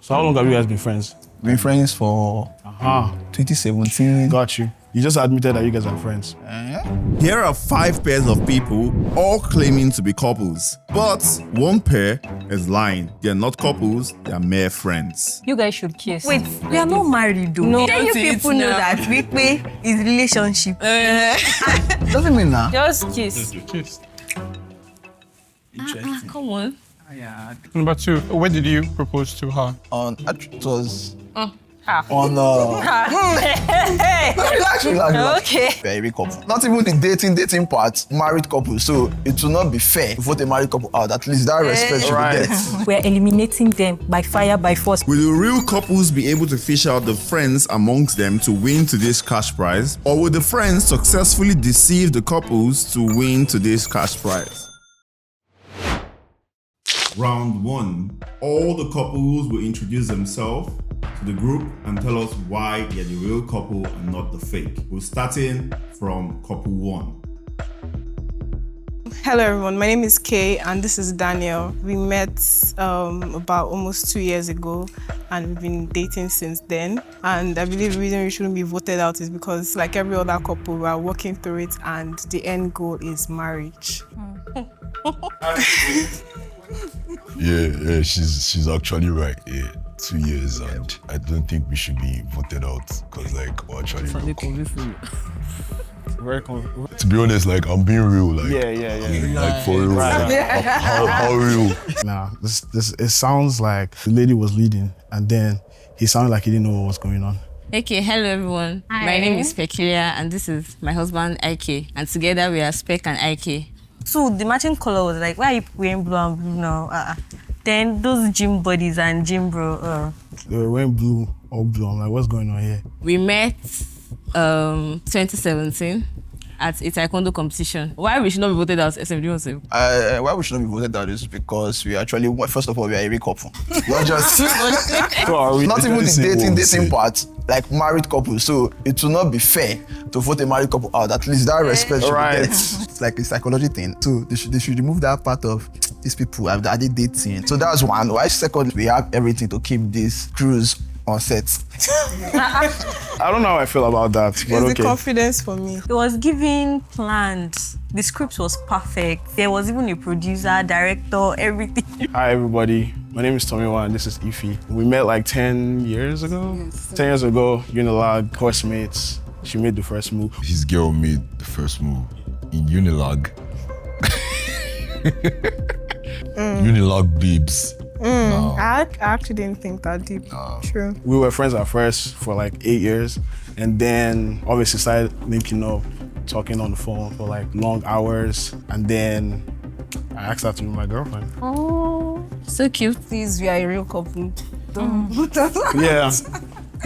So how long have you guys been friends? Been friends for 2017. Got you. You just admitted that you guys are friends. Here are 5 pairs of people, all claiming to be couples. But one pair is lying. They're not couples, they're mere friends. You guys should kiss. Wait, we are not married though. No, Then you people know that Wikwe is relationship. Doesn't mean that. Just kiss. Come on. Number 2, where did you propose to her? It was on Okay. very couple. Not even the dating part, married couple. So it will not be fair to vote a married couple out. At least that respect should be there. We're eliminating them by fire, by force. Will the real couples be able to fish out the friends amongst them to win today's cash prize? Or will the friends successfully deceive the couples to win today's cash prize? Round 1. All the couples will introduce themselves to the group and tell us why they're the real couple and not the fake. We're starting from couple 1. Hello everyone, my name is Kay and this is Daniel. We met about almost 2 years ago and we've been dating since then. And I believe the reason we shouldn't be voted out is because like every other couple, we are working through it and the end goal is marriage. Yeah, she's actually right. Yeah, 2 years, and I don't think we should be voted out because we're actually real couple. Very confident. To be honest, I'm being real. Yeah. For real. How real? Nah, this it sounds like the lady was leading, and then he sounded like he didn't know what was going on. Okay, hello everyone. Hi. My name is Peculiar and this is my husband IK. And together we are Spec and IK. So the matching color was like, why are you wearing blue and blue now? Then those gym buddies and gym bro. They were wearing blue or blue. I'm like, what's going on here? We met 2017 at a taekwondo competition. Why we should not be voted out? SM, do you want to say? Why we should not be voted out is because we actually, first of all, we are a real couple. Not just, not even the dating part, like married couple. So it will not be fair to vote a married couple out. At least that respect should be there. It's like a psychology thing. So they should remove that part of these people. Are they dating? So that's one. Why second, we have everything to keep this cruise on set. I don't know how I feel about that, but It's okay. the confidence for me. It was given planned. The script was perfect. There was even a producer, director, everything. Hi everybody, my name is Tomiwa and this is Ify. We met like 10 years ago. Yes. 10 years ago, Unilag, Horsemates. She made the first move. His girl made the first move in Unilag. Unilag babes. No. I actually didn't think that deep. True. We were friends at first for like 8 years, and then obviously started linking up, talking on the phone for like long hours, and then I asked her to be my girlfriend. Oh, so cute. Please, we are a real couple. Yeah,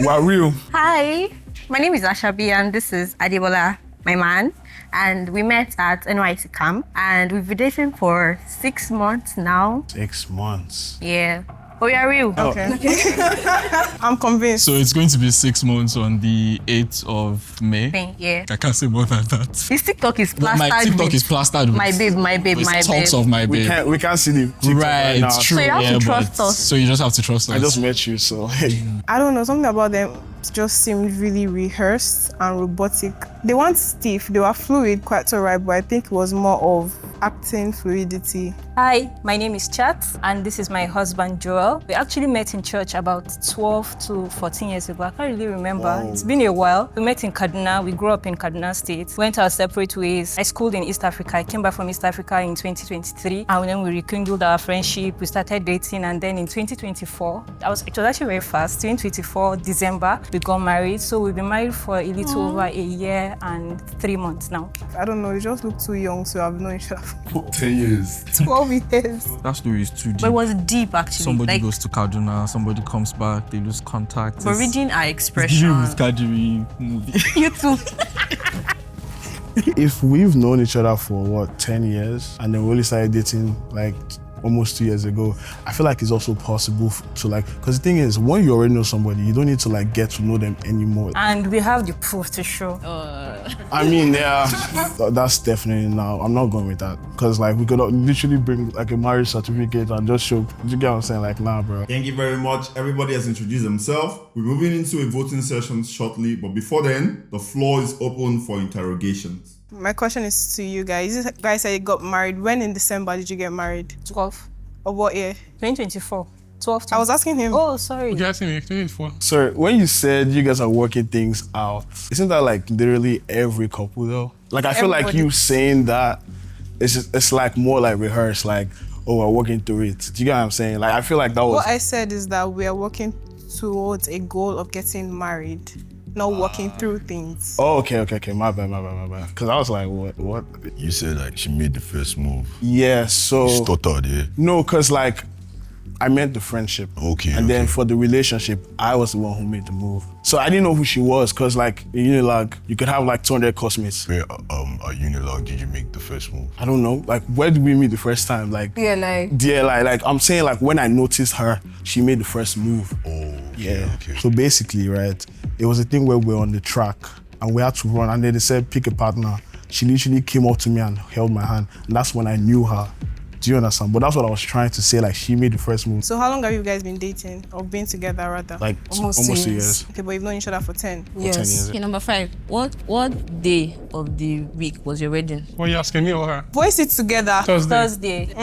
we're real. Hi, my name is Ashabi and this is Adebola, my man. And we met at NYC camp and we've been dating for 6 months now. 6 months. Yeah, but we are real. Okay. I'm convinced. So it's going to be 6 months on the 8th of May. Yeah. I can't say more than that. This TikTok is plastered. My TikTok with is plastered with my babe. talks of my babe. We can't see the TikTok right, now. it's true. So you have to trust us. So you just have to trust us. I just met you, so I don't know, something about them just seemed really rehearsed and robotic. They weren't stiff, they were fluid, quite alright, but I think it was more of acting fluidity. Hi, my name is Chat and this is my husband Joel. We actually met in church about 12 to 14 years ago. I can't really remember. Wow. It's been a while. We met in Kaduna. We grew up in Kaduna State. Went our separate ways. I schooled in East Africa. I came back from East Africa in 2023 and then we rekindled our friendship. We started dating and then in 2024, it was actually very fast. 2024 December, we got married. So we've been married for a little over a year and 3 months now. I don't know, they just look too young to have known each other for 10 years. 12 years. That story is too deep. But it was deep actually. Somebody goes to Kaduna, somebody comes back, they lose contact. We're reading our expression. With Kadiri movie. You too. if we've known each other for 10 years and then we only started dating like almost 2 years ago, I feel like it's also possible to like, because the thing is, when you already know somebody, you don't need to like get to know them anymore. And we have the proof to show. I mean, yeah, that's definitely now. I'm not going with that because like we could literally bring like a marriage certificate and just show. You get what I'm saying? Like, nah, bro. Thank you very much. Everybody has introduced themselves. We're moving into a voting session shortly, but before then, the floor is open for interrogations. My question is to you guys. You guys said you got married. When in December did you get married? 12. Of what year? 2024. 12. I was asking him. Oh, sorry. You asking me 24. Sorry, when you said you guys are working things out, isn't that like literally every couple though? Like I feel like Everybody. you saying that, it's like more like rehearsed, like, oh, we're working through it. Do you get what I'm saying? Like I feel like that was. What I said is that we are working towards a goal of getting married, not working through things. Oh, okay. My bad. Because I was like, what? You said like she made the first move. Yeah, so. Stuttered, yeah. No, because like, I meant the friendship. Okay. And then for the relationship, I was the one who made the move. So I didn't know who she was, because like, in Unilag, you could have like 200 classmates. Where at Unilag did you make the first move? I don't know, like, where did we meet the first time? Like, Yeah, like. like I'm saying like when I noticed her, she made the first move. Oh, okay, Yeah. okay. So basically, right, it was a thing where we were on the track and we had to run, and then they said pick a partner. She literally came up to me and held my hand, and that's when I knew her. Do you understand? But that's what I was trying to say. Like she made the first move. So how long have you guys been dating or been together rather? Like Almost almost 2 2 years. Okay, but you've known each other for 10. For 10 years. Okay, number 5. What day of the week was your wedding? What are you asking me or her? Voice it together. Thursday. Thursday.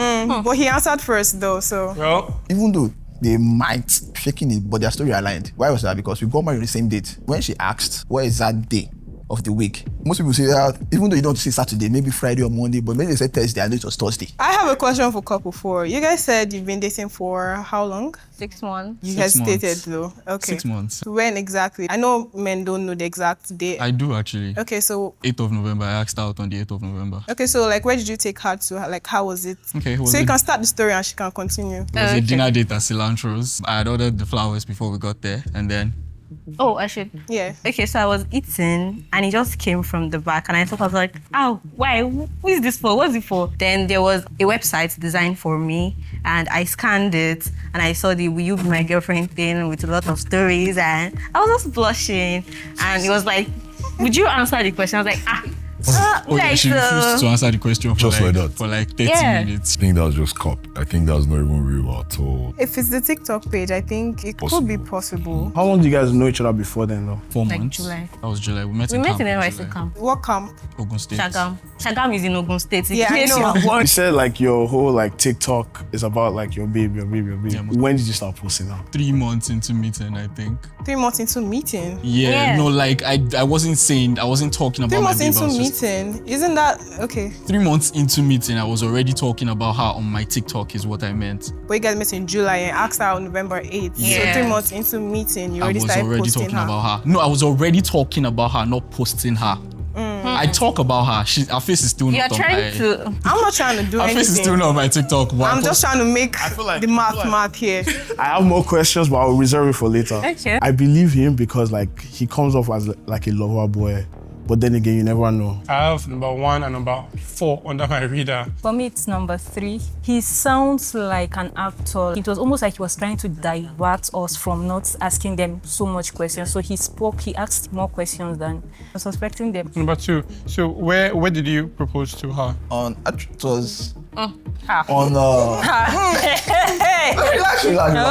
But he answered first though, so. Well, Even though they might shaking it, but their story aligned. Why was that? Because we got married on the same date. When she asked, what is that day of the week? Most people say that, even though you don't say Saturday, maybe Friday or Monday, but maybe they say Thursday, I know it was Thursday. I have a question for couple 4. You guys said you've been dating for how long? 6 months. You 6 hesitated months. though. Okay. 6 months. When exactly? I know men don't know the exact date. I do actually. Okay, so 8th of November. I asked out on the 8th of November. like where did you take her to? Like how was it? Okay, So you can start the story and she can continue. It was a dinner date at Cilantro's. I had ordered the flowers before we got there, and then Oh, I should. Yeah. Okay, so I was eating and it just came from the back and I thought, I was like, oh, why? Who is this for? What's it for? Then there was a website designed for me and I scanned it and I saw the Will You Be My Girlfriend thing with a lot of stories and I was just blushing and it was like, would you answer the question? I was like, oh yeah, she refused to answer the question for Just like that. for like 30 Yeah. minutes. I think that was just cop. I think that was not even real at all. If it's the TikTok page, I think it could be possible. How long do you guys know each other before then though? 4 Like months. July. That was July. We met We in met camp in in NYC July. camp. What camp? Ogun State. Shagam. Shagam is in Ogun State. In Yeah, I case know. you are You wondering. said like your whole like TikTok is about like your baby. Yeah, When did you start posting now? 3 months into meeting, I think. 3 months into meeting. Yeah, Yeah. no, like I wasn't talking 3 about my months baby. into I was just- meeting. Isn't that okay? 3 months into meeting, I was already talking about her on my TikTok is what I meant. But you guys met in July and asked her on November 8th. So Yeah. 3 months into meeting, you I already was started already posting talking her. about her. No, I was already talking about her, not posting her. I talk about her. Her face is still You're not on trying my... to. I'm not trying to do Her face is still anything. not on my TikTok. But I'm just trying to make feel like- the math here. I have more questions, but I'll reserve it for later. Okay. I believe him because like he comes off as like a lover boy, but then again you never know. I have number 1 and number 4 under my reader. For me, it's number 3. He sounds like an actor. It was almost like he was trying to divert us from not asking them so much questions. So he asked more questions than I was suspecting them. Number 2. So where did you propose to her? It was Ah. on relax.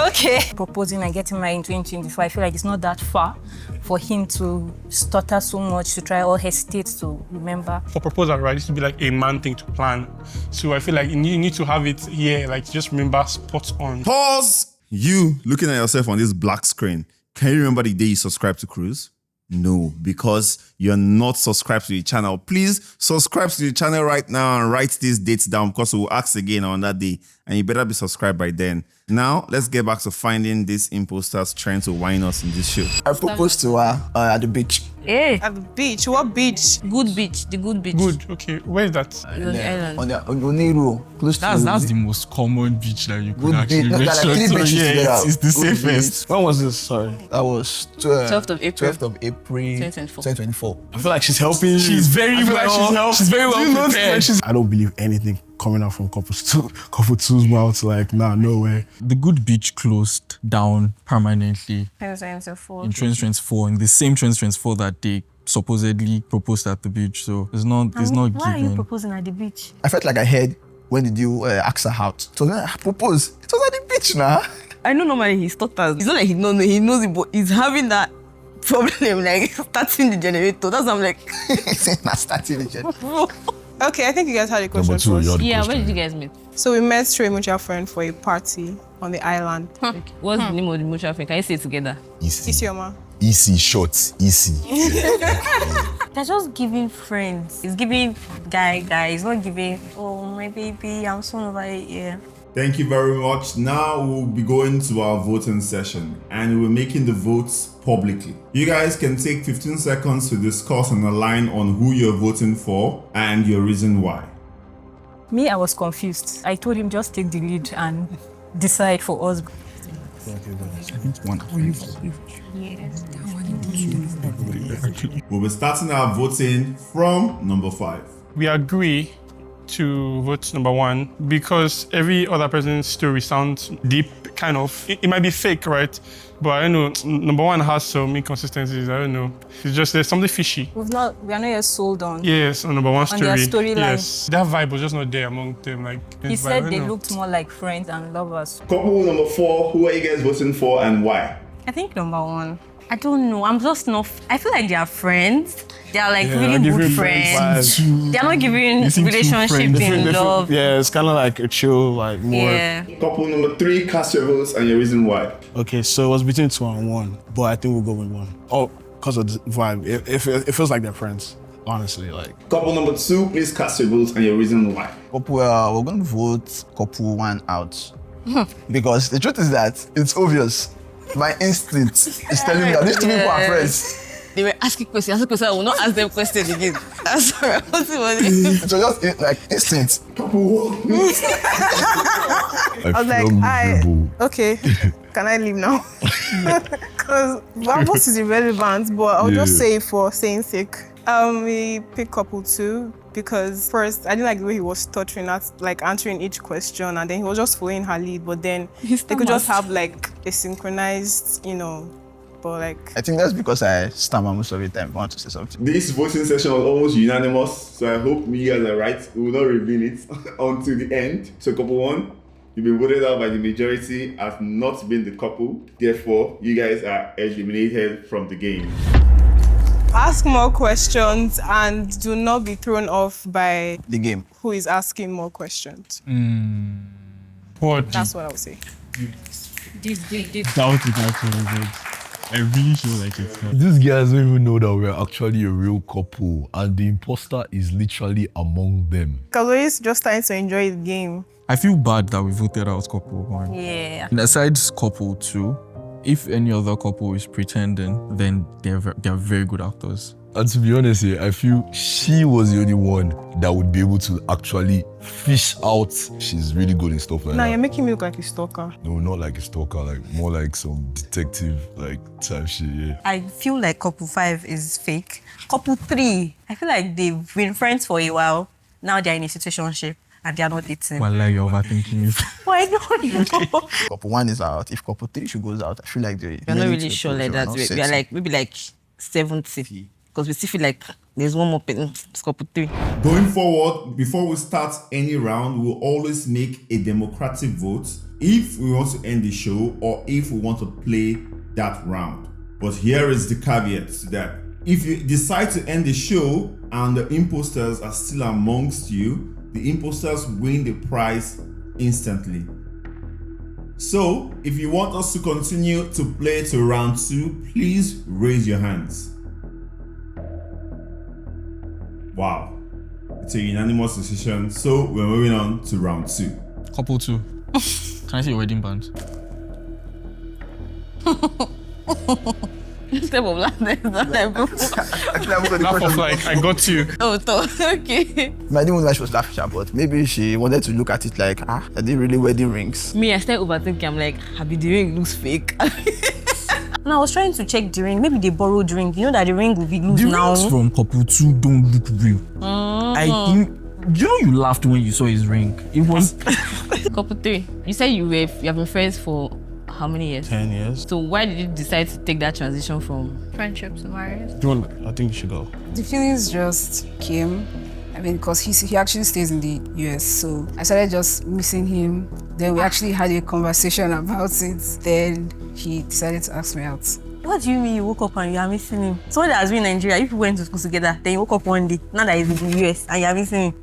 Okay. Proposing and getting married in 2024, I feel like it's not that far for him to stutter so much, to try or hesitate to remember. For proposal, right? This would be like a man thing to plan. So I feel like you need to have it here, like just remember spot on. Pause. You looking at yourself on this black screen. Can you remember the day you subscribed to Cruise? No, because you're not subscribed to the channel. Please subscribe to the channel right now and write these dates down because we'll ask again on that day. And you better be subscribed by then. Now, let's get back to finding these imposters trying to whine us in this show. I proposed to her at the beach. Hey, At the beach. What beach? Good beach, the good beach. Good. Okay. Where is that? It was the island. On the Oniru, close That's to the most common beach that you could Good actually beach. No, venture like 3 to. beaches Yeah, together. it's the Good safest. When was this? Sorry. That was 12th of April. 12th of April 2024. I feel like she's helping you. She's very I feel like well. she's helping. She's very Do well you know, prepared. like, I don't believe anything coming out from couple two's mouth, like, nah, no way. The Good Beach closed down permanently in 2024, in the same 2024 that they supposedly proposed at the beach. So it's not Why are you given. proposing at the beach? I felt like I heard, when did you ask her out? So then I proposed. It was at the beach now. I know normally he stutters. It's not like he knows it, but he's having that problem, like starting the generator. That's why I'm like, Not starting the generator. Okay, I think you guys had a question Number two, first. you had a yeah, where question. did you guys meet? So we met through a mutual friend for a party on the island. What's the name of the mutual friend? Can you say it together? Easy. Isioma. Easy, short, easy. They're just giving friends. It's giving guy. It's not giving, oh, my baby, I'm so over it, yeah. Thank you very much. Now we'll be going to our voting session and we're making the votes publicly. You guys can take 15 seconds to discuss and align on who you're voting for and your reason why. Me, I was confused. I told him just take the lead and decide for us. We'll be starting our voting from number 5. We agree to vote number 1 because every other person's story sounds deep, kind of. It might be fake, right? But I don't know, number 1 has some inconsistencies. I don't know. It's just there's something fishy. We are not yet sold on. Yes, on number 1 story. their storyline. Yes, that vibe was just not there among them. Like He said they looked more like friends and lovers. Couple number 4, who are you guys voting for and why? I think number 1. I don't know. I'm just not. I feel like they are friends. They are like Yeah, really giving good friends friends. They are not giving relationship in love. Yeah, it's kind of like a chill, like more. Yeah. Couple number 3, cast your votes and your reason why. Okay, so it was between 2 and 1, but I think we'll go with 1. Oh, because of the vibe. It feels like they're friends, honestly. Like. Couple number 2, please cast your votes and your reason why. Couple, we're going to vote couple 1 out. Because the truth is that it's obvious. My instinct is telling me that these two people are friends. They were asking questions. I will not ask them questions again. That's sorry. It was just like instinct. I was like, okay, can I leave now? Because what is irrelevant, but I'll just say it for saying sake. We picked couple 2 because first I didn't like the way he was stuttering at like answering each question, and then he was just following her lead. But then they could just have like a synchronized, but like. I think that's because I stammer most of the time. I want to say something. This voting session was almost unanimous, so I hope me guys are right. We will not reveal it until the end. So couple 1, you've been voted out by the majority as not being the couple. Therefore, you guys are eliminated from the game. Ask more questions and do not be thrown off by The game. who is asking more questions. What? That's what I would say. Doubt it actually. I really feel like it's not. These guys don't even know that we're actually a real couple and the imposter is literally among them. Because we're just trying to enjoy the game. I feel bad that we voted out couple 1. Yeah. And aside couple 2, if any other couple is pretending, then they're very good actors. And to be honest here, I feel she was the only one that would be able to actually fish out. She's really good in stuff like Now that. you're making me look like a stalker. No, not like a stalker, like more like some detective like type shit, yeah. I feel like couple 5 is fake. Couple 3, I feel like they've been friends for a while. Now they're in a situationship and they are not dating. Well, you're overthinking it. Why don't know? Couple 1 is out. If couple 3 should goes out, I feel like they're We're not really sure like that. We are like maybe like 70. Because we still feel like there's one more person. It's couple 3. Going forward, before we start any round, we'll always make a democratic vote if we want to end the show or if we want to play that round. But here is the caveat to that. If you decide to end the show and the imposters are still amongst you, the imposters win the prize instantly. So, if you want us to continue to play to round 2, please raise your hands. Wow, it's a unanimous decision. So we're moving on to round 2. Couple 2. Can I see your wedding band? Step of Actually, I'm going to Laugh of like, I got you. Oh, okay. I didn't know why she was laughing, but maybe she wanted to look at it like, are they really wedding rings? Me, I started overthinking. I'm like, Happy, the ring looks fake. And I was trying to check the ring. Maybe they borrowed ring. You know that the ring will be loose The now. rings from couple 2 don't look real. I think You know you laughed when you saw his ring. It was Couple 3. You said you have been friends for how many years? 10 years. So why did you decide to take that transition from Friendship to marriage. I think you should go. The feelings just came. I mean, because he actually stays in the US, so I started just missing him. Then we actually had a conversation about it. Then he decided to ask me out. What do you mean you woke up and you are missing him? Someone that has been in Nigeria, if you went to school together, then you woke up one day, now that he's in the US and you are missing him.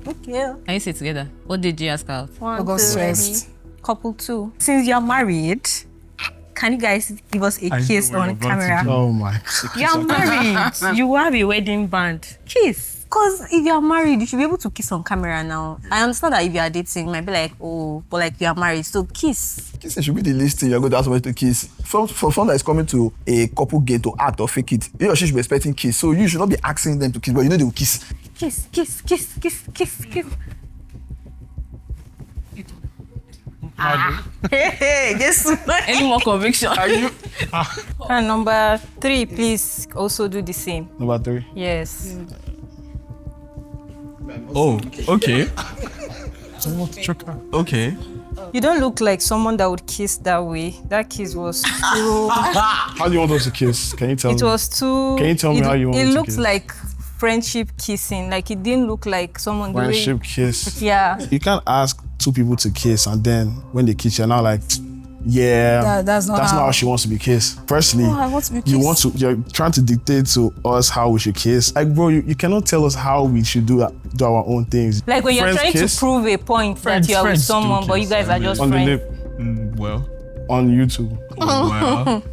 Okay. Can you say together? What did you ask out? August 1st. Couple 2. Since you're married, can you guys give us a kiss on camera? Oh my God. You're married. You have a wedding band. Kiss. Because if you're married, you should be able to kiss on camera now. I understand that if you are dating, you might be like, oh, but like you are married, so kiss. Kissing should be the least thing you're going to ask somebody to kiss. For someone that is coming to a couple gate to act or fake it, he or she should be expecting kiss. So you should not be asking them to kiss, but you know they will kiss. Kiss, kiss, kiss, kiss, kiss, kiss. Hey, guess Any more conviction? And number 3, please also do the same. Number 3. Yes. Oh, okay. Okay. You don't look like someone that would kiss that way. That kiss was too. How do you want us to kiss? Can you tell me? It was too. Can you tell me how you want It me to looked kiss? like friendship kissing. Like it didn't look like someone. Friendship kiss. Yeah. You can't ask 2 people to kiss and then when they kiss, you're now like, yeah, That's not how how she wants to be kissed. Firstly, I want to be kissed. you're trying to dictate to us how we should kiss. Like, bro, you cannot tell us how we should do our own things. Like when you're Friends trying kiss to prove a point Friends- that you are with friends do someone, but you kiss, guys I are just on the friends. lip, Well, on YouTube. well.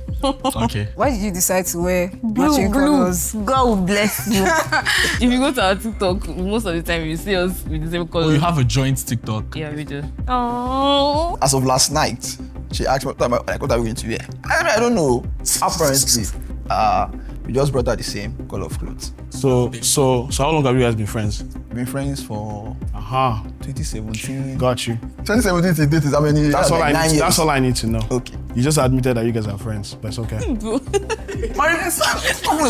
Okay. Why did you decide to wear matching colors? God will bless you. If you go to our TikTok, most of the time you see us with the same color. Oh, you have a joint TikTok. Yeah, we do. Oh. As of last night, she asked me, what are we going to wear? I don't know. Apparently, we just brought her the same color of clothes. So how long have you guys been friends? We've been friends for 2017. Got you. 2017 to date is how many? That's all like 9 years. That's all I need to know. Okay. You just admitted that you guys are friends, but it's okay. Couples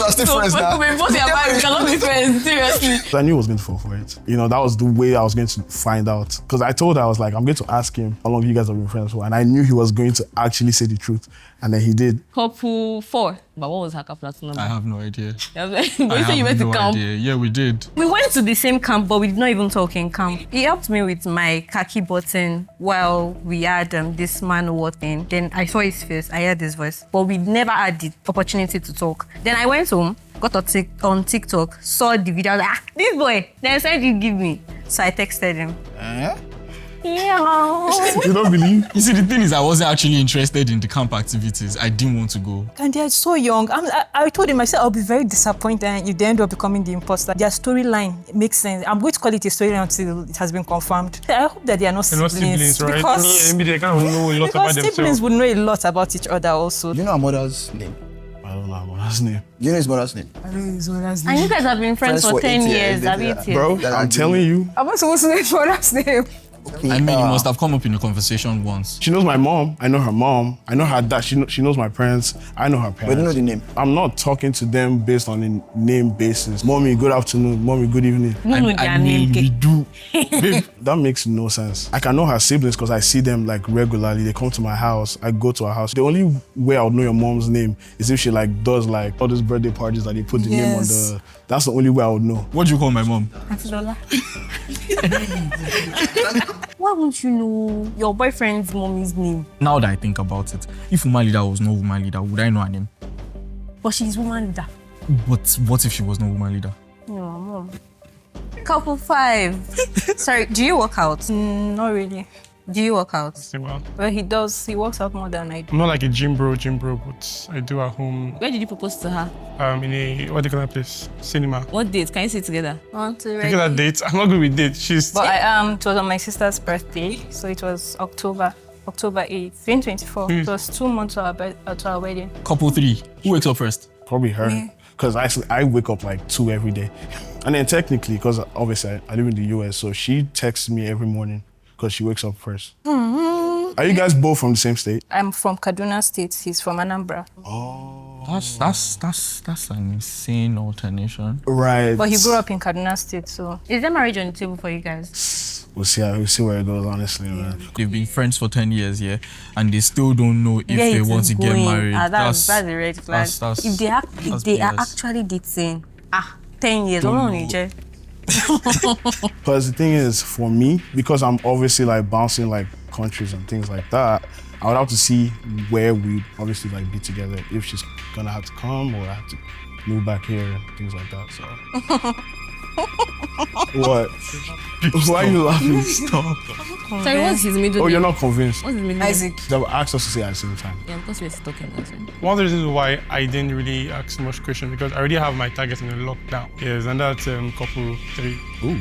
are still friends now. We both are married, we cannot be friends, seriously. So I knew I was going to fall for it. You know, that was the way I was going to find out. Because I told her, I was like, I'm going to ask him how long you guys have been friends for. And I knew he was going to actually say the truth. And then he did. Couple 4. But what was her couple number? I have no idea. But you said you went to camp. Idea. Yeah, we did. We went to the same camp, but we did not even talk in camp. He helped me with my khaki button while we had this man war thing. Then I saw his face, I heard his voice, but we never had the opportunity to talk. Then I went home, got on TikTok, saw the video, I was like, this boy. Then I said, you give me. So I texted him. Yeah. You don't believe? You see, the thing is, I wasn't actually interested in the camp activities. I didn't want to go. And they're so young. I told him, I said, I'll be very disappointed if they end up becoming the imposter. Their storyline makes sense. I'm going to call it a storyline until it has been confirmed. I hope that they are not They're not siblings. siblings, right? Because, Maybe they kind of know a lot about because siblings themselves. would know a lot about each other also. Do you know her mother's name? I don't know her mother's name. Do you know his mother's name? I don't know his mother's And you name. guys have been friends for 10 years. Have you? Bro, I'm telling you. I'm not supposed to know his mother's name. Okay, I mean, it must have come up in a conversation once. She knows my mom. I know her mom. I know her dad. She knows my parents. I know her parents. But you don't know the name. I'm not talking to them based on a name basis. Mommy, good afternoon. Mommy, good evening. I mean, we do. Babe, that makes no sense. I can know her siblings because I see them like regularly. They come to my house. I go to her house. The only way I would know your mom's name is if she like does like all these birthday parties that they put the name on the. That's the only way I would know. What do you call my mom? Auntie Lola. Why won't you know your boyfriend's mommy's name? Now that I think about it, if woman leader was not woman leader, would I know her name? But she's woman leader. But what if she was not woman leader? No, mom. Couple 5. Sorry, do you work out? Not really. Do you work out? Well, But he does. He works out more than I do. I'm not like a gym bro, but I do at home Where did you propose to her? in a, what do you call that place? Cinema. What date? Can you say it together? Want to Look at that date. I'm not good with dates. She's But it was on my sister's birthday, so it was October 8th, 2024. It was 2 months to our wedding. Couple 3. Who wakes up first? Probably her. Because I wake up like 2 every day. And then technically, because obviously I live in the US, so she texts me every morning because she wakes up first. Are you guys both from the same state? I'm from Kaduna State. He's from Anambra. Oh. That's an insane alternation. Right. But he grew up in Kaduna State, so. Is there marriage on the table for you guys? We'll see where it goes, honestly, man. They've been friends for 10 years, yeah, and they still don't know if they want to get married. That's a red flag. If they are actually dating, 10 years, Because the thing is, for me, because I'm obviously like bouncing like countries and things like that, I would have to see where we obviously like be together. If she's gonna have to come or I have to move back here and things like that. So. What? Why are you laughing? Stop. Sorry, what's his middle name? Oh, you're not convinced? What's his middle name? Isaac. They asked us to say at the same time. Yeah, because we're talking about it. One of the reasons why I didn't really ask much question because I already have my target in the lockdown. Yes, and that's couple 3. Ooh,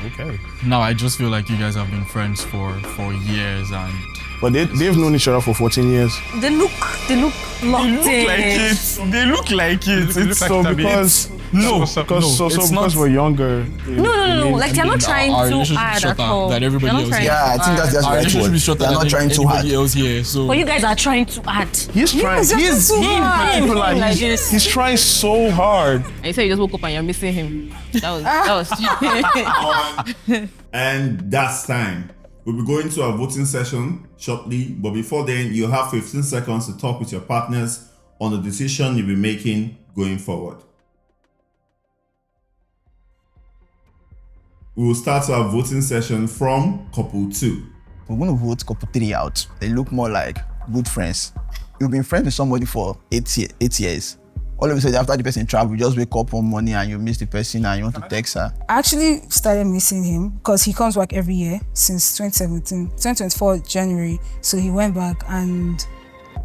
okay. Now I just feel like you guys have been friends for years and. But they've known each other for 14 years. They look locked in. They look like it. It's so because because we're younger. No. Like they're not trying too hard at all. Than everybody else. Yeah, I think that's the right word. They're not trying too hard. Else here, so. But you guys are trying too hard. He's trying. He's trying so hard. And you said you just woke up and you're missing him. That was. And that's time. We'll be going to our voting session shortly, but before then, you'll have 15 seconds to talk with your partners on the decision you'll be making going forward. We will start our voting session from couple 2. We're going to vote couple 3 out. They look more like good friends. You've been friends with somebody for 8 years. All of a sudden, after the person travel, you just wake up one morning and you miss the person and you want to text her. I actually started missing him because he comes back every year since 2024 January. So he went back and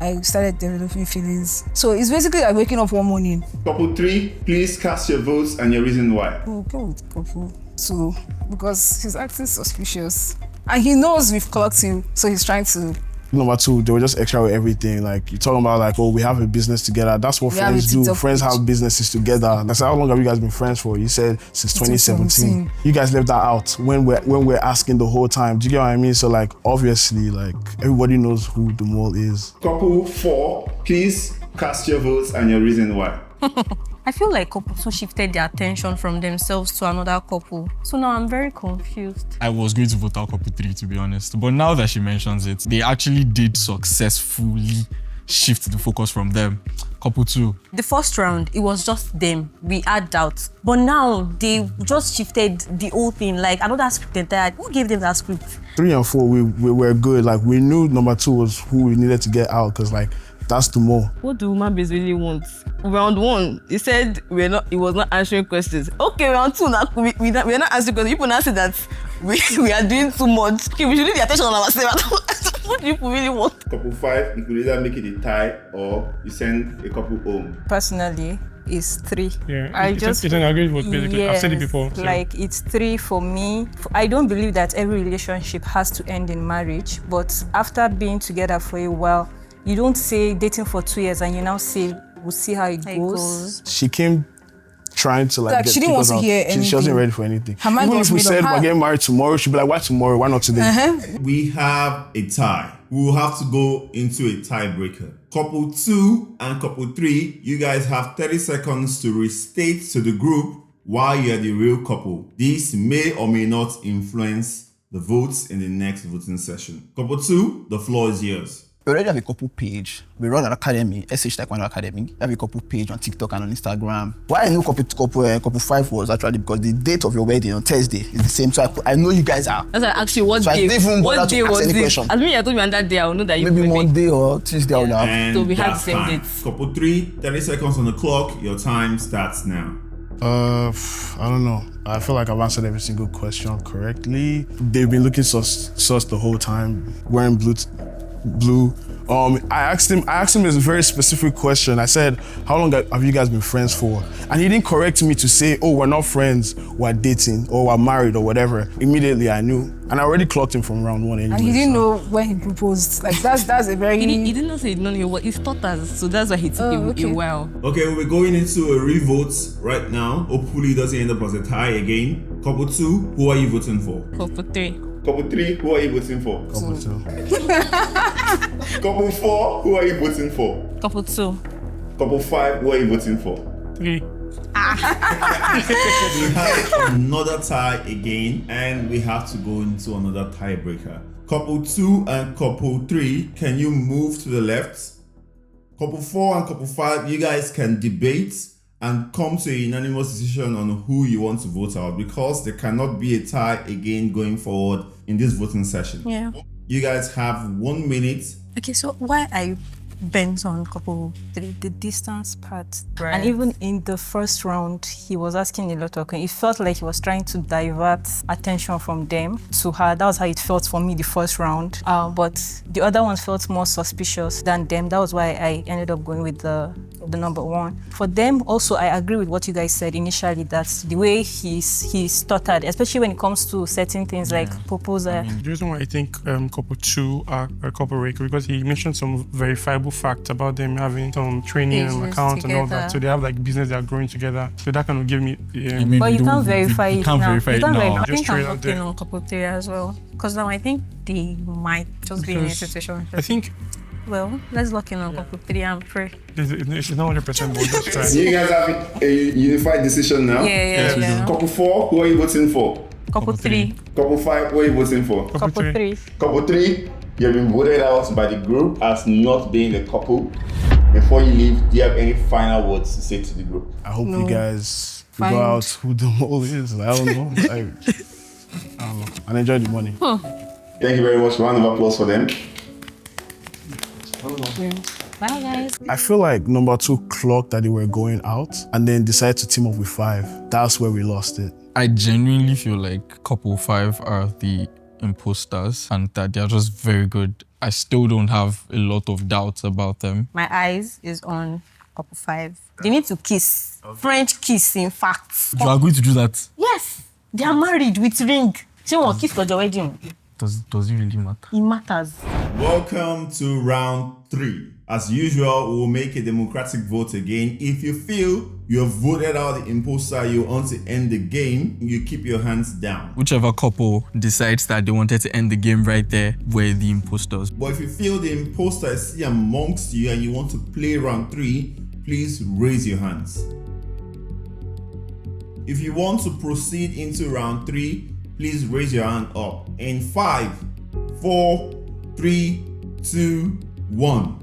I started developing feelings. So it's basically like waking up one morning. Couple 3, please cast your votes and your reason why. We'll go with couple 2 because he's acting suspicious. And he knows we've clocked him, so he's trying to. Number 2, they were just extra with everything. Like you're talking about like, oh, we have a business together. That's what friends do. Friends have businesses together. That's how long have you guys been friends for? You said since 2017. You guys left that out when we're asking the whole time. Do you get what I mean? So like obviously like everybody knows who the mole is. Couple 4, please cast your votes and your reason why. I feel like couple 2 shifted their attention from themselves to another couple. So now I'm very confused. I was going to vote out couple 3 to be honest. But now that she mentions it, they actually did successfully shift the focus from them. Couple 2. The first round, it was just them. We had doubts. But now they just shifted the whole thing. Like another script entirely. Who gave them that script? 3 and 4, we were good. Like we knew number 2 was who we needed to get out because like that's the mole. What do woman base really want? Round 1, he said he was not answering questions. Okay, round 2 now we're not answering questions. People now say that we are doing too much. Okay, we should need the attention on ourselves. What do people really want? Couple 5, you could either make it a tie or you send a couple home. Personally, it's 3. Yeah, it's an agreement basically. Yes, I've said it before. So. Like it's 3 for me. I don't believe that every relationship has to end in marriage, but after being together for a while, you don't say dating for 2 years and you now say we'll see how it goes. She came trying to like get she didn't want to hear anything. She wasn't ready for anything. Even if we said we're getting married tomorrow, she'd be like, why tomorrow? Why not today? We have a tie. We will have to go into a tiebreaker. Couple 2 and couple 3, you guys have 30 seconds to restate to the group why you're the real couple. This may or may not influence the votes in the next voting session. Couple 2, the floor is yours. We already have a couple page. We run an academy, SH Taekwondo Academy. We have a couple page on TikTok and on Instagram. Why I know couple 5 was actually because the date of your wedding on Thursday is the same. So I know you guys are. That's like actually what day? What day was it? As me, I told you on that day, I will know that you maybe Monday or Tuesday or now. So we have the same dates. Couple 3, 30 seconds on the clock. Your time starts now. I don't know. I feel like I've answered every single question correctly. They've been looking sus the whole time, wearing blue. I asked him a very specific question. I said, how long have you guys been friends for? And he didn't correct me to say, oh, we're not friends, we're dating, or we're married, or whatever. Immediately I knew. And I already clocked him from round 1 anyway. And he didn't know when he proposed. Like that's a very... He didn't say he didn't know what he thought us, so that's why he took him a while. Okay, we're going into a revote right now. Hopefully it doesn't end up as a tie again. Couple 2, who are you voting for? Couple 3. Couple 3, who are you voting for? Couple 2. Couple 4, who are you voting for? Couple 2. Couple 5, who are you voting for? 3. We have another tie again, and we have to go into another tiebreaker. Couple 2 and couple 3, can you move to the left? Couple 4 and couple 5, you guys can debate and come to a unanimous decision on who you want to vote out, because there cannot be a tie again going forward in this voting session. Yeah. You guys have 1 minute. Okay, so why are you bent on couple 3? The distance part. Right. And even in the first round, he was asking a lot of questions. It felt like he was trying to divert attention from them to her. That was how it felt for me the first round. But the other ones felt more suspicious than them. That was why I ended up going with the number 1. For them, also, I agree with what you guys said initially, that the way he stuttered, especially when it comes to certain things like proposal. The reason why I think couple 2 are a couple rake, because he mentioned some verifiable facts about them having some training and accounts and all that. So they have like business that are growing together. So that kind of give me. But you can't verify it now. I think I'm looking on couple 3 as well, because now I think they might just be in a situation. I think. Well, let's lock in on couple 3 and pray. It's not 100%, but just try. So you guys have a unified decision now? Yeah. Couple 4, who are you voting for? Couple 3. Couple 5, who are you voting for? Couple 3. Couple 3, you have been voted out by the group as not being a couple. Before you leave, do you have any final words to say to the group? I hope you guys figure out who the mole is. I don't know. I don't know. And enjoy the money. Thank you very much. Round of applause for them. Bye, guys. I feel like number 2 clocked that they were going out and then decided to team up with 5. That's where we lost it. I genuinely feel like couple 5 are the imposters and that they're just very good. I still don't have a lot of doubts about them. My eyes is on couple 5. They need to kiss. French kiss, in fact. You are going to do that? Yes. They are married with ring. She won't kiss for the wedding. Does it really matter? It matters. Welcome to round 3. As usual, we will make a democratic vote again. If you feel you have voted out the imposter, you want to end the game, you keep your hands down. Whichever couple decides that they wanted to end the game right there were the imposters. But if you feel the imposter is still amongst you and you want to play round 3, please raise your hands. If you want to proceed into round 3, please raise your hand up. In 5, 4, 3, 2, 1.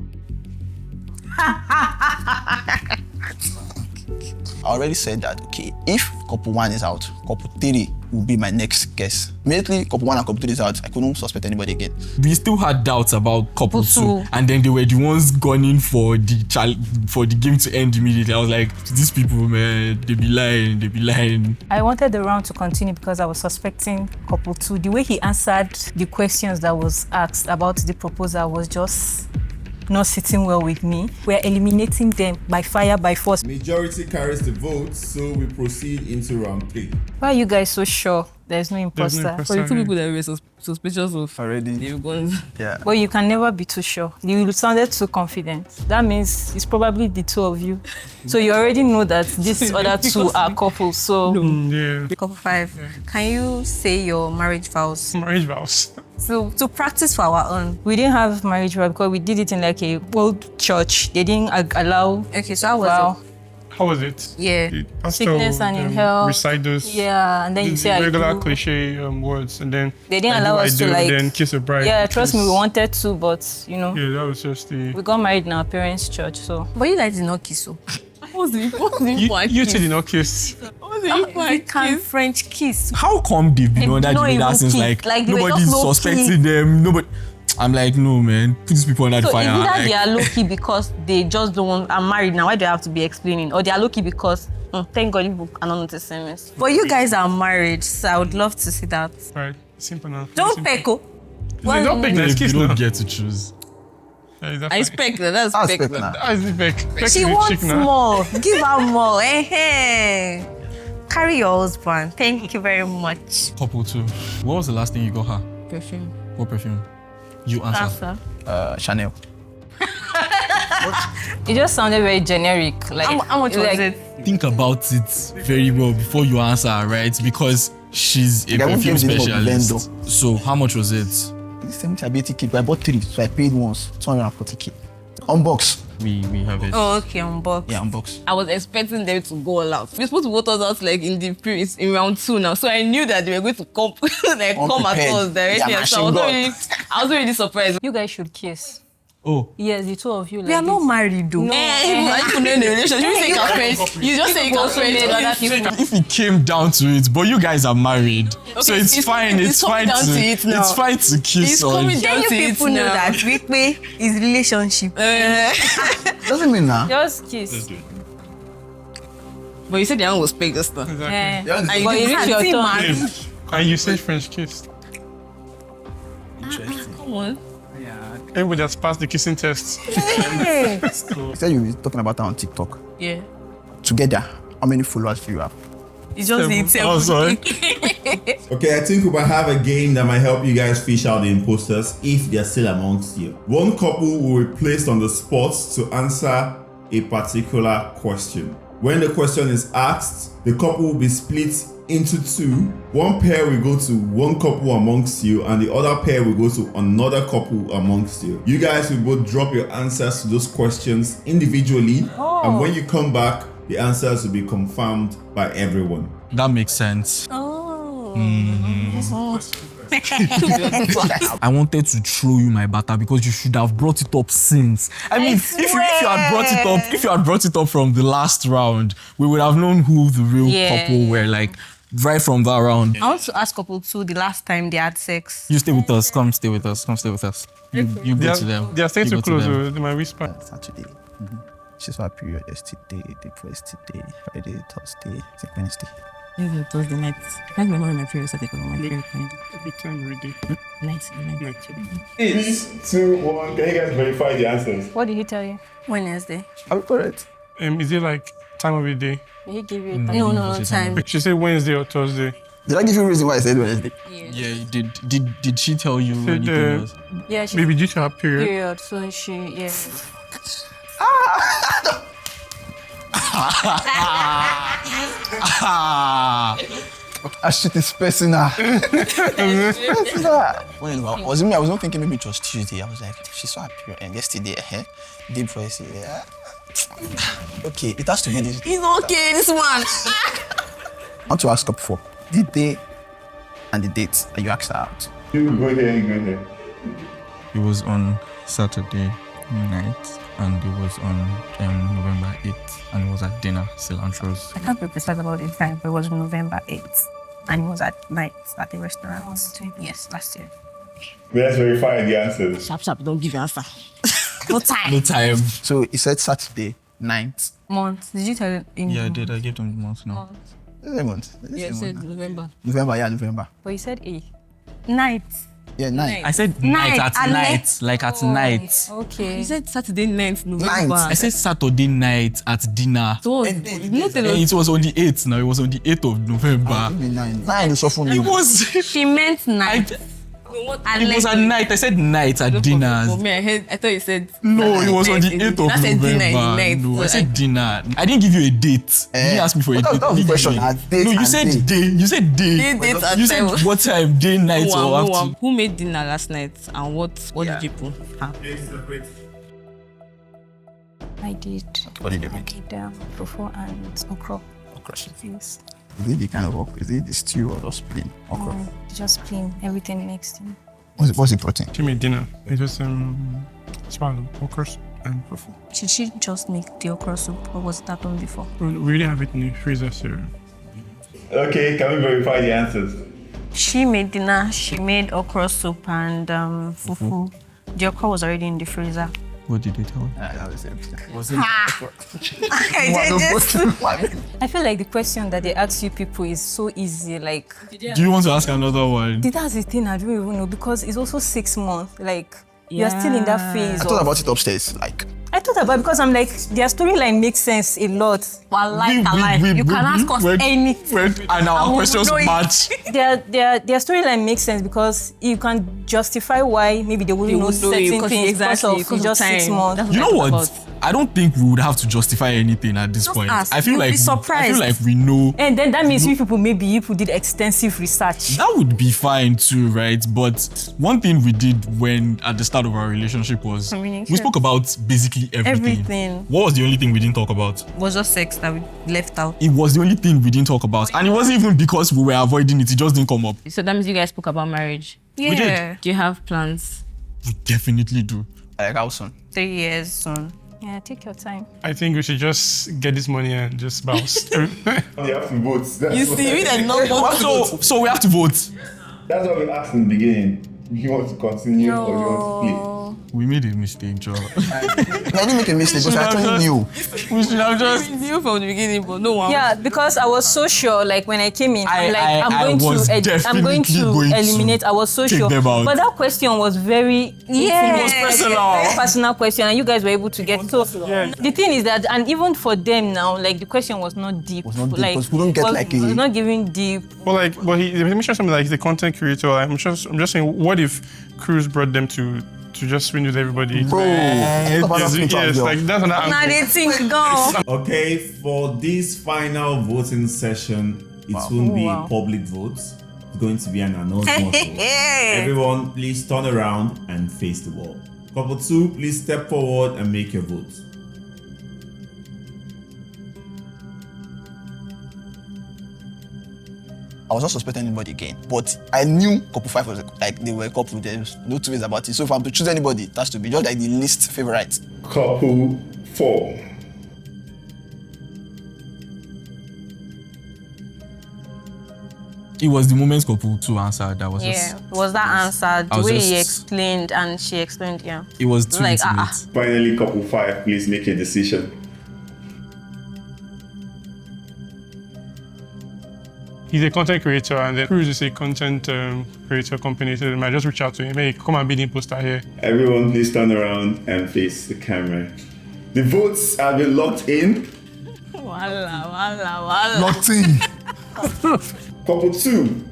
I already said that, okay, if couple 1 is out, couple 3 will be my next guess. Immediately, couple 1 and couple 3 is out, I couldn't suspect anybody again. We still had doubts about couple 2, and then they were the ones gunning for the game to end immediately. I was like, these people, man, they be lying. I wanted the round to continue because I was suspecting couple 2. The way he answered the questions that was asked about the proposal was just not sitting well with me. We're eliminating them by fire, by force. Majority carries the vote, so we proceed into round 3. Why are you guys so sure there's no imposter? For the 2 people that were suspicious of already, they've gone. Yeah. But you can never be too sure. You sounded too confident. That means it's probably the 2 of you. So you already know that these other 2 are couples. So Couple 5. Can you say your marriage vows? Marriage vows. So to practice for our own. We didn't have marriage vow because we did it in like a old church. They didn't allow. Okay, so how was it? How was it? Yeah. Sickness and in health. Recite those. Yeah, and then you say regular cliche words, and then they didn't allow us to like. Then kiss a bride. Yeah, trust me, we wanted to, but you know. Yeah, that was just the. We got married in our parents' church, so. But you guys did not kiss, so. What's the You two did not kiss. We can French kiss. How come they've been under the radar since like nobody's suspecting them? Nobody. I'm like, no, man. Put these people under the fire. So either they are low-key because they just don't want. I'm married now. Why do I have to be explaining? Or they are low-key because thank God you are not notice SMS. But you guys are married, so I would love to see that. Right, simple now. Don't peko. Don't pick If you don't get to choose. I expect that. That's spec. She wants more. Give her more. Carry your husband. Thank you very much. Couple 2. What was the last thing you got her? Perfume. What perfume? You answer. Chanel. It just sounded very generic. Like how much was it? Think about it very well before you answer, right? Because she's a perfume specialist. So how much was it? The same thing, I bought 3, so I paid once 240k. Unbox. We have it. Oh, okay, unbox. Yeah, unbox. I was expecting them to go all out. We're supposed to vote us out like in the previous in round 2 now. So I knew that they were going to come come at us directly. Yeah, so I was really surprised. You guys should kiss. Oh. Yes, the two of you. We are not married though. No. I couldn't in a relationship. You say you can friends. You just say you can friends. If it came down to it, but you guys are married, so it's fine. It's fine down to it now. It's fine to kiss. It's coming on. down You to it people know now. that Wikwe is relationship. Doesn't mean now. Just kiss. But you said the one was fake just now. Eh. Yeah, But you reach your turn. And you said French kiss. Come on. Everybody has passed the kissing test. You said you were talking about that on TikTok. Yeah. Together, how many followers do you have? It's just the Oh, sorry. Okay, I think we might have a game that might help you guys fish out the imposters if they're still amongst you. One couple will be placed on the spot to answer a particular question. When the question is asked, the couple will be split into 2. One pair will go to one couple amongst you and the other pair will go to another couple amongst you. You guys will both drop your answers to those questions individually, and when you come back, the answers will be confirmed by everyone. That makes sense. I wanted to throw you my batter because you should have brought it up since. I mean, if you had brought it up from the last round, we would have known who the real couple were. Like right from that round. I want to ask couple 2 the last time they had sex. You stay with us. Come stay with us. Come stay with us. You go to them. They are staying You too go to close. them. They might whisper. Saturday. She's our period yesterday, the first today, Friday, Thursday, Wednesday. Thursday night. I can't remember when my period started because my period ended. Every time already. Night. 3, 2, 1. Can you guys verify the answers? What did he tell you? Wednesday. Are we correct? Is it like time of the day? Did he give you a time? No, time. She said Wednesday or Thursday. Did I give you a reason why I said Wednesday? Yeah, you did. Did she tell you Said, anything else? Yeah, she Maybe due to her period. period. So she, yeah. I shit is personal. Well, was it me? I was not thinking maybe it was Tuesday. I was like, she saw her period and yesterday, day before yesterday. Okay, it has to be this. It's okay, this one. I want to ask up for the day and the date that you asked her out. You go ahead. It was on Saturday night and it was on November 8th and it was at dinner, Cilantro's. I can't be precise about the time, but it was November 8th. And it was at night at the restaurant. Yes, last year. Let's verify the answers. Sharp, don't give your answer. No time. No time. So he said Saturday, 9th. Month. Did you tell it in Yeah, I did. I gave them the month now. Month. Yeah, it said November. November. But you said A. night? Yeah, 9. I said night at Ale. night, like at night. Okay. You said Saturday 9th November. 9th. I said Saturday night at dinner. So, And it was on the 8th now. It was on the 8th of November. 9 is often. It was. She meant night. It was at night. I said night at dinner. For me, I thought you said. No, it was on the 8th of I said dinner in the November. night. No, So I said dinner. I didn't give you a date. You didn't ask me for a date. That was the question. No, Date you and said day. day. You said day. Date and You said time. what time? Day, night, or afternoon? Who made dinner last night and what did you put? I did. What did you I make? did fufu and okra. Okra. Yes. Is it the kind of okra? Is it the stew or just plain okra? Just plain, everything mixed in. What's the protein? She made dinner. It was swallow, okra, and fufu. Did she just make the okra soup or was that done before? We really have it in the freezer, so. Okay, can we verify the answers? She made dinner, she made okra soup and fufu. The okra was already in the freezer. What did they tell you? That was it. I feel like the question that they ask you people is so easy. Like, Do you want to ask another one? that's the thing I don't even know because it's also 6 months. Like, you're still in that phase. I thought about it upstairs. Like, I thought about it because I'm like, their storyline makes sense a lot. Well, you can ask us anything. And our will questions know it. match. Their storyline makes sense because you can justify why maybe they wouldn't know certain things because of just 6 months. You know what? I don't think we would have to justify anything at this point. Ask. I feel You'll like be surprised. I feel like we know. And then that means people did extensive research. That would be fine too, right? But one thing we did when at the start of our relationship was we spoke about basically everything. What was the only thing we didn't talk about? It was just sex that we left out. It was the only thing we didn't talk about. And it wasn't even because we were avoiding it. It just didn't come up. So that means you guys spoke about marriage. Yeah. We did. Do you have plans? We definitely do. Like how soon? 3 years soon. Yeah, take your time. I think we should just get this money and just bounce. You have to vote. You see, we did not vote. So we have to vote. That's what we asked in the beginning. You want to continue or you want to play? We made a mistake, Joe. I didn't make a mistake because I actually knew. We should have just. We knew from the beginning, but no one. Yeah, because I was so sure, like when I came in, I'm I was going definitely to going to eliminate. I was so take sure. them out. But that question was very Yeah. It was personal. very personal question, and you guys were able to get. So the thing is that, and even for them now, like the question was not deep. Was not deep, like because we don't get was like a- not giving deep. But he mentioned something like he's a content creator. I'm just saying, what if Cruz brought them to just win with everybody? Bro, Yes, like that's another Now angle. they think gone. Okay, for this final voting session, it won't be a public vote. It's going to be an anonymous vote. Everyone, please turn around and face the wall. Couple 2, please step forward and make your vote. I was not suspecting anybody again, but I knew couple 5 was like they were a couple. There's no two ways about it. So if I'm to choose anybody, it has to be just like the least favorite. Couple 4. It was the moment couple 2 answered that was Yeah, just. was that answered I the was way he just- explained and she explained? Yeah. It was too Like, intimate. Finally, couple 5, please make a decision. He's a content creator, and then Cruz is a content creator company. So they might just reach out to him. Hey, come and be the imposter here. Everyone, please turn around and face the camera. The votes have been locked in. Wala. Locked in. Couple 2.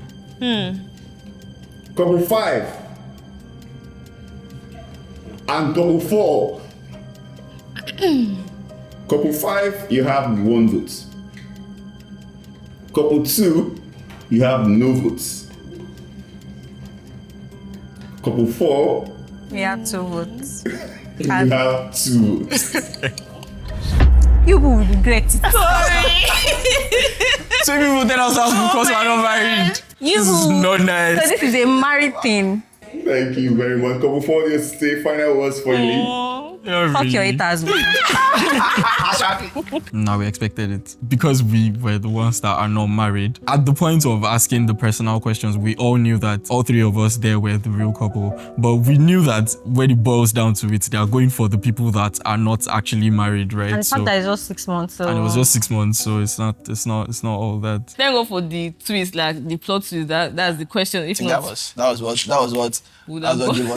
Couple 5. And couple 4. Couple 5, you have 1 vote. Couple 2, you have no votes. Couple 4, We had 2 votes. you have 2 votes. You will regret it. So people tell us that because we are not married. This is not nice. So this is a married thing. Thank you very much. Couple 4, you say final words for you. Fuck your haters. No, we expected it. Because we were the ones that are not married. At the point of asking the personal questions, we all knew that all 3 of us there were the real couple. But we knew that when it boils down to it, they are going for the people that are not actually married, right? And the fact that it's just 6 months. So. and it was just 6 months, so it's not all that. Thank God for the twist, like the plot twist. That's the question. If I think not, that was what gave us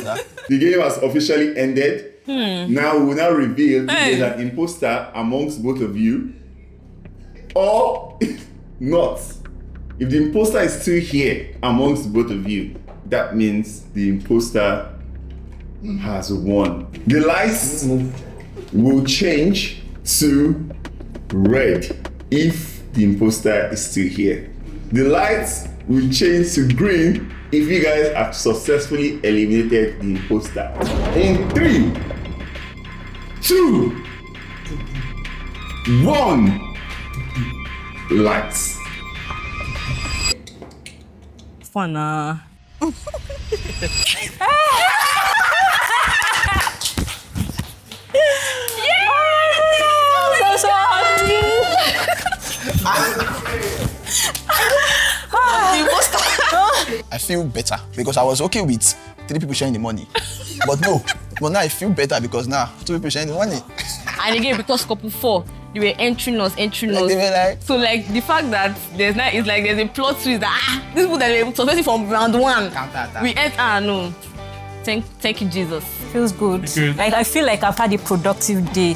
that. The game has officially ended. Now we will now reveal if there's an imposter amongst both of you or not. If the imposter is still here amongst both of you, that means the imposter has won. The lights will change to red if the imposter is still here. The lights will change to green if you guys have successfully eliminated the imposter. In 3, 2, 1, lights. fun. So happy. I feel better because I was okay with 3 people sharing the money. But now I feel better because now 2 people sharing the money. And again, because couple 4, they were entering us. Like they were like, So like the fact that there's not, it's like there's a plot twist that these people that were successful from round 1, we enter. No, thank you Jesus. Feels good. Good. Like I feel like I've had a productive day.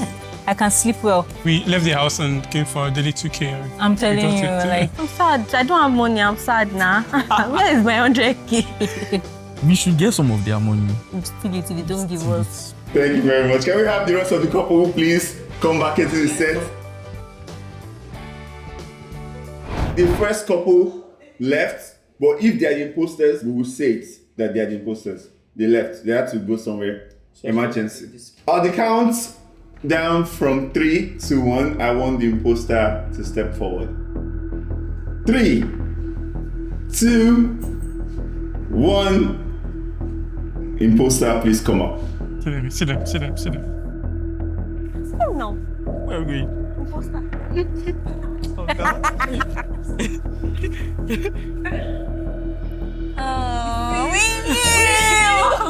I can sleep well. We left the house and came for a daily 2K. I'm telling you, like I'm sad. I don't have money. I'm sad now. Where is my 100K? We should get some of their money. Still, don't give us. Thank you very much. Can we have the rest of the couple please come back into the set? The first couple left, but if they are the imposters, we will say it that they are the imposters. They left. They had to go somewhere. Emergency. On the count down from 3 to 1, I want the imposter to step forward. 3, 2, 1. Imposter, please come up. Sit down. No. Where are we going?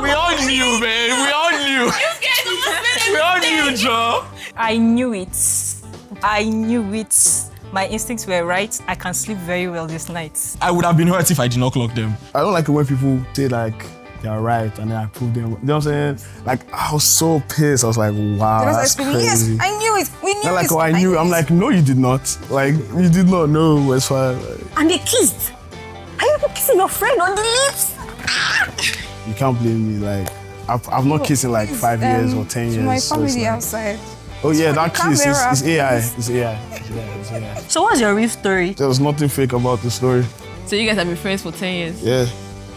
We all knew, man. We all knew. We all knew, Joe. I knew it. My instincts were right. I can sleep very well this night. I would have been hurt if I did not clock them. I don't like it when people say like they're right and then I prove them. You know what I'm saying? Like I was so pissed. I was like, wow, that's crazy. Yes, I knew it. We knew They're like, it. oh, I knew. I'm like, no, you did not. Like, you did not know. It's fine. And they kissed. Are you kissing your friend on the lips? You can't blame me. Like, I've not kissed in like 5 years or 10 years. My so family it's like, outside. oh yeah, that kiss camera. is AI. It's AI. It's AI. So what's your real story? There's nothing fake about the story. So you guys have been friends for 10 years? Yeah.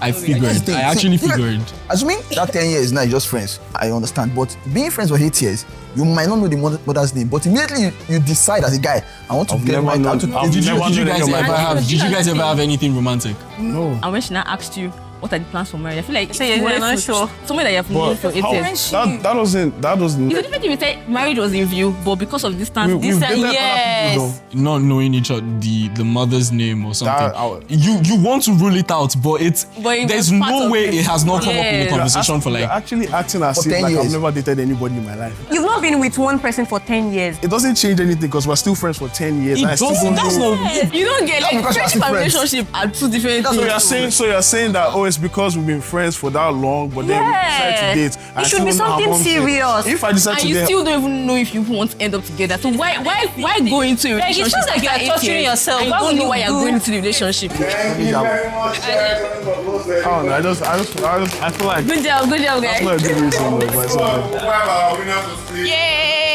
I figured. I actually figured. Assuming that 10 years now you're just friends, I understand. But being friends for 8 years, you might not know the mother's name, but immediately you decide as a guy, I want to get married. Did you guys ever have anything romantic? No. And when she now asked you, what are the plans for marriage? I feel like So you're not sure. Someone that you have known for 8 years. That doesn't. It's different if you say marriage was in view, but because of distance, We've dated other yes. people though. Not knowing each other, the mother's name or something. You want to rule it out, but it there's was part no of way it. it has not come up in the conversation for You're like. actually acting as For if 10 like I've years. never dated anybody in my life. You've not been with one person for 10 years. It doesn't change anything because we're still friends for 10 years. It I still doesn't. don't That's know. not. You don't get like because you're friendship still and friends. relationship are two different things. So you're saying that it's because we've been friends for that long, but then we decide to date. It should be something serious. If I decide And to you date, still don't even know if you want to end up together. So why go into a Like, it relationship? feels like you're after 8 torturing years yourself. and you Why don't would know you why you're do- going into the relationship. Thank you very much. I don't know. I feel like Good job, that's guys. not a good reason, though, but it's okay. Wow, we have to sleep. Yay!